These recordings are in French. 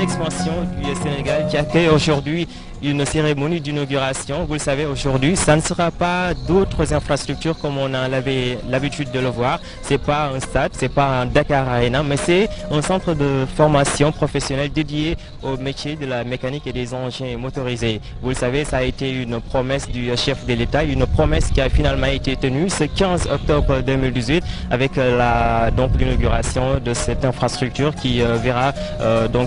une expansion du Sénégal qui accueille aujourd'hui une cérémonie d'inauguration. Vous le savez, aujourd'hui, ça ne sera pas d'autres infrastructures comme on avait l'habitude de le voir. C'est pas un stade, c'est pas un Dakar Arena, mais c'est un centre de formation professionnelle dédié au métier de la mécanique et des engins motorisés. Vous le savez, ça a été une promesse du chef de l'État, une promesse qui a finalement été tenue ce 15 octobre 2018 avec l'inauguration de cette infrastructure qui verra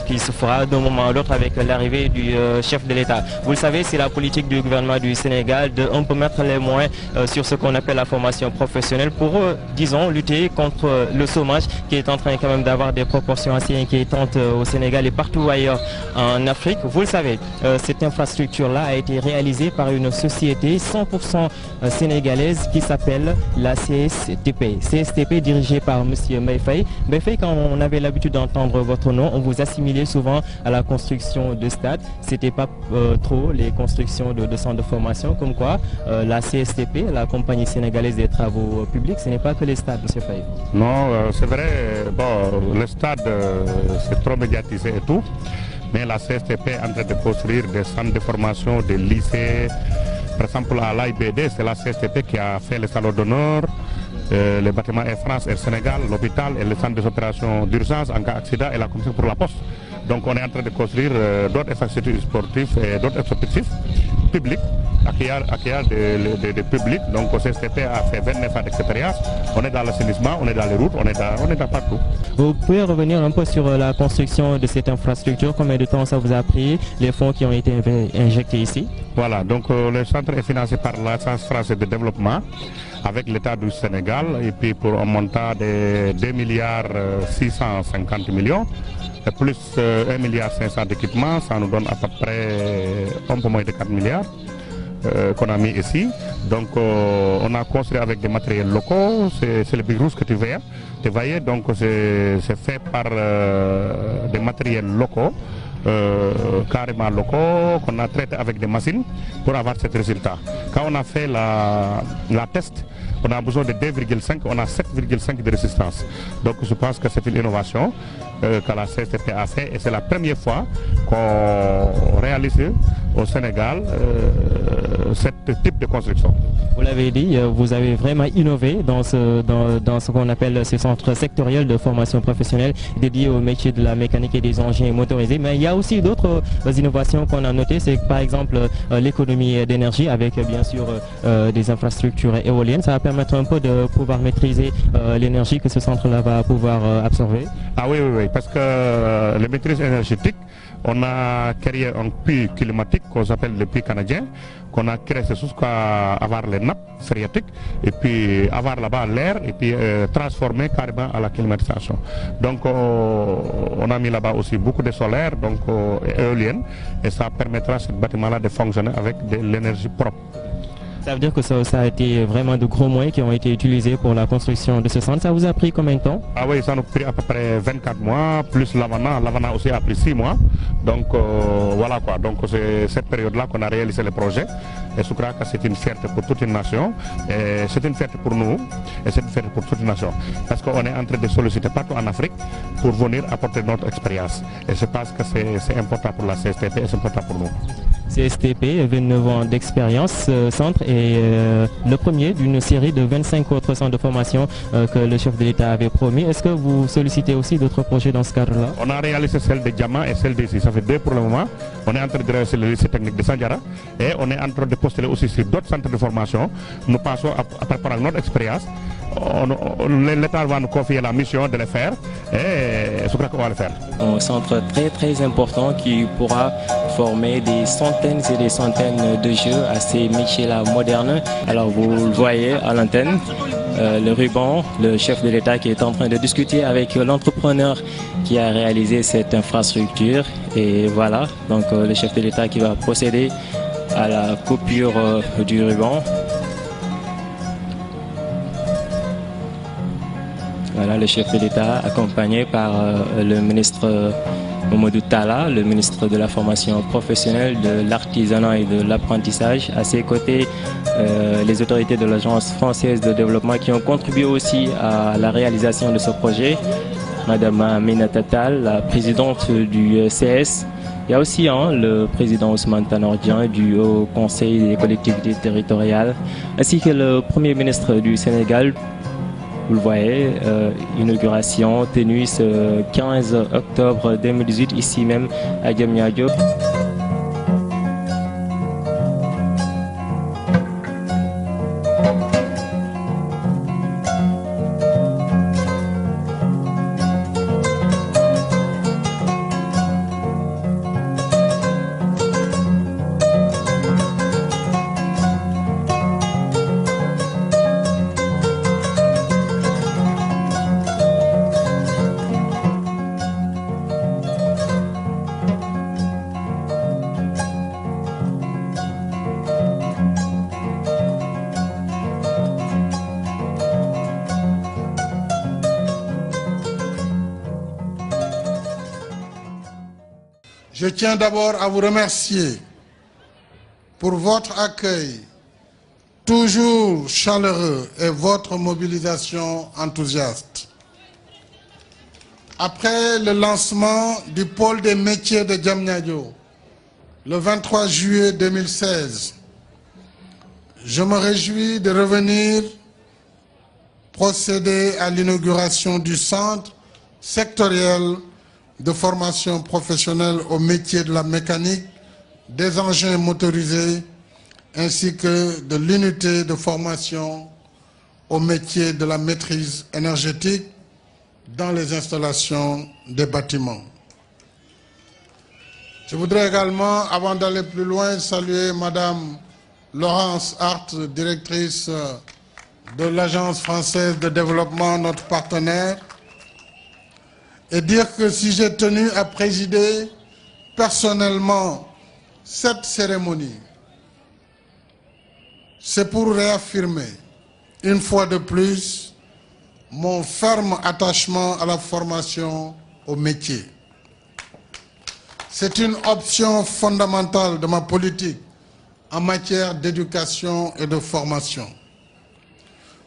qui se fera d'un moment à l'autre avec l'arrivée du chef de l'État. Vous le savez, c'est la politique du gouvernement du Sénégal de un peu mettre les moyens sur ce qu'on appelle la formation professionnelle pour, disons, lutter contre le chômage qui est en train quand même d'avoir des proportions assez inquiétantes au Sénégal et partout ailleurs en Afrique. Vous le savez, cette infrastructure-là a été réalisée par une société 100% sénégalaise qui s'appelle la CSTP. CSTP dirigée par M. Mbaye. Mbaye, quand on avait l'habitude d'entendre votre nom, on vous assimilait souvent à la construction de stades. C'était pas trop les constructions de centres de formation, comme quoi la CSTP, la compagnie sénégalaise des travaux publics, ce n'est pas que les stades, M. Faye. Non, c'est vrai, bon, le stade c'est trop médiatisé et tout, mais la CSTP est en train de construire des centres de formation, des lycées. Par exemple, à l'AIBD, c'est la CSTP qui a fait le salon d'honneur, les bâtiments Air France, Air Sénégal, l'hôpital et le centre des opérations d'urgence en cas d'accident et la commission pour la poste. Donc on est en train de construire d'autres infrastructures sportives et d'autres infrastructures publiques, accueillir des publics. Donc au CSTP a fait 29 ans d'expérience. On est dans l'assainissement, on est dans les routes, on est dans partout. Vous pouvez revenir un peu sur la construction de cette infrastructure, combien de temps ça vous a pris, les fonds qui ont été injectés ici? Voilà, donc le centre est financé par l'Agence française de développement avec l'État du Sénégal et puis pour un montant de 2 milliards 650 millions. Plus 1 milliard 500 d'équipements, ça nous donne à peu près un peu moins de 4 milliards qu'on a mis ici. Donc on a construit avec des matériels locaux, c'est le big rouge que tu voyais, donc c'est fait par des matériels locaux. Carrément locaux, qu'on a traité avec des machines pour avoir ce résultat. Quand on a fait la test, on a besoin de 2,5, on a 7,5 de résistance. Donc je pense que c'est une innovation que la CSTP a fait et c'est la première fois qu'on réalise au Sénégal ce type de construction. Vous l'avez dit, vous avez vraiment innové dans ce qu'on appelle ce centre sectoriel de formation professionnelle dédié au métier de la mécanique et des engins motorisés. Mais il y a aussi d'autres innovations qu'on a notées, c'est par exemple l'économie d'énergie avec bien sûr des infrastructures éoliennes. Ça va permettre un peu de pouvoir maîtriser l'énergie que ce centre-là va pouvoir absorber. Ah oui, parce que les maîtrises énergétiques, on a créé un puits climatique qu'on appelle le puits canadien, qu'on a créé jusqu'à avoir les nappes phréatiques et puis avoir là-bas l'air et puis transformer carrément à la climatisation. Donc on a mis là-bas aussi beaucoup de solaire, donc éolienne, et ça permettra à ce bâtiment-là de fonctionner avec de l'énergie propre. Ça veut dire que ça a été vraiment de gros moyens qui ont été utilisés pour la construction de ce centre. Ça vous a pris combien de temps? Ah oui, ça nous a pris à peu près 24 mois, plus l'Havana. L'Havana aussi a pris 6 mois. Donc voilà quoi, donc c'est cette période-là qu'on a réalisé le projet. Et je crois que c'est une fierté pour toute une nation. C'est une fierté pour nous et c'est une fierté pour toute une nation. Parce qu'on est en train de solliciter partout en Afrique pour venir apporter notre expérience. Et je pense que c'est important pour la CSTP et c'est important pour nous. CSTP, 29 ans d'expérience, centre est le premier d'une série de 25 autres centres de formation que le chef de l'État avait promis. Est-ce que vous sollicitez aussi d'autres projets dans ce cadre-là? On a réalisé celle de Diamant et celle d'ici, ça fait 2 pour le moment. On est en train de réaliser le lycée technique de Sandiara et on est en train de postuler aussi sur d'autres centres de formation. Nous passons à préparer notre expérience. L'État va nous confier la mission de le faire et je crois qu'on va le faire. Un centre très important qui pourra former des centaines et des centaines de jeux à ces métiers-là modernes. Alors vous le voyez à l'antenne, le ruban, le chef de l'État qui est en train de discuter avec l'entrepreneur qui a réalisé cette infrastructure. Et voilà, donc le chef de l'État qui va procéder à la coupure du ruban. Voilà le chef de l'État accompagné par le ministre Mamadou Talla, le ministre de la formation professionnelle, de l'artisanat et de l'apprentissage. À ses côtés, les autorités de l'Agence française de développement qui ont contribué aussi à la réalisation de ce projet. Madame Aminata Tall, la présidente du CS. Il y a aussi le président Ousmane Tanor Dieng du Haut Conseil des collectivités territoriales, ainsi que le Premier ministre du Sénégal. Vous le voyez, inauguration tenue ce 15 octobre 2018, ici même à Diamniadio. Je tiens d'abord à vous remercier pour votre accueil toujours chaleureux et votre mobilisation enthousiaste. Après le lancement du pôle des métiers de Diamniadio, le 23 juillet 2016, je me réjouis de revenir procéder à l'inauguration du centre sectoriel de formation professionnelle au métier de la mécanique, des engins motorisés, ainsi que de l'unité de formation au métier de la maîtrise énergétique dans les installations des bâtiments. Je voudrais également, avant d'aller plus loin, saluer Madame Laurence Hart, directrice de l'Agence française de développement, notre partenaire, et dire que si j'ai tenu à présider personnellement cette cérémonie, c'est pour réaffirmer une fois de plus mon ferme attachement à la formation au métier. C'est une option fondamentale de ma politique en matière d'éducation et de formation.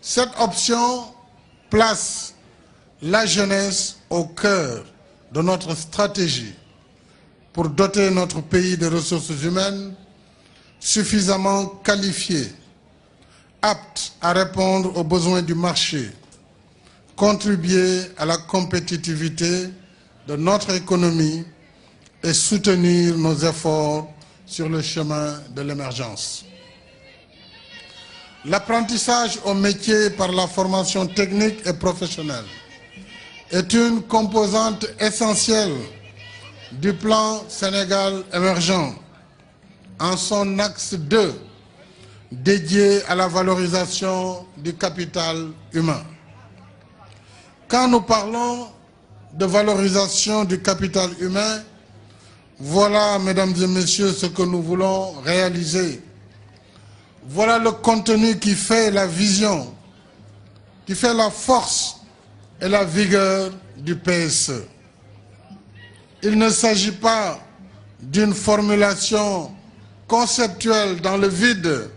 Cette option place la jeunesse au cœur de notre stratégie pour doter notre pays de ressources humaines suffisamment qualifiées, aptes à répondre aux besoins du marché, contribuer à la compétitivité de notre économie et soutenir nos efforts sur le chemin de l'émergence. L'apprentissage au métier par la formation technique et professionnelle est une composante essentielle du plan Sénégal émergent en son axe 2 dédié à la valorisation du capital humain. Quand nous parlons de valorisation du capital humain, voilà, mesdames et messieurs, ce que nous voulons réaliser. Voilà le contenu qui fait la vision, qui fait la force et la vigueur du PSE. Il ne s'agit pas d'une formulation conceptuelle dans le vide,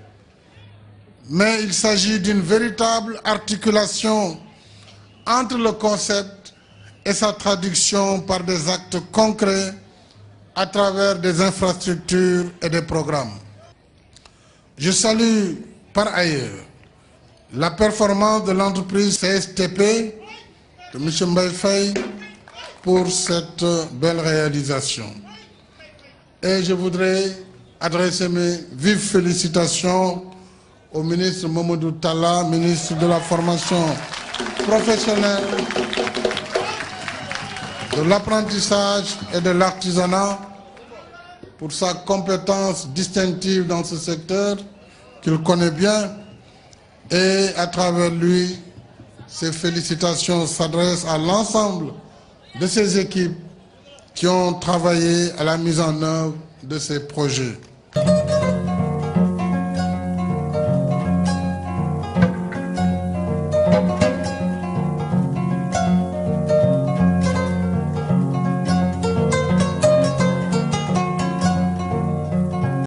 mais il s'agit d'une véritable articulation entre le concept et sa traduction par des actes concrets à travers des infrastructures et des programmes. Je salue par ailleurs la performance de l'entreprise CSTP de M. Mbaye Faye pour cette belle réalisation. Et je voudrais adresser mes vives félicitations au ministre Mamadou Talla, ministre de la formation professionnelle, de l'apprentissage et de l'artisanat, pour sa compétence distinctive dans ce secteur qu'il connaît bien, et à travers lui, ces félicitations s'adressent à l'ensemble de ces équipes qui ont travaillé à la mise en œuvre de ces projets.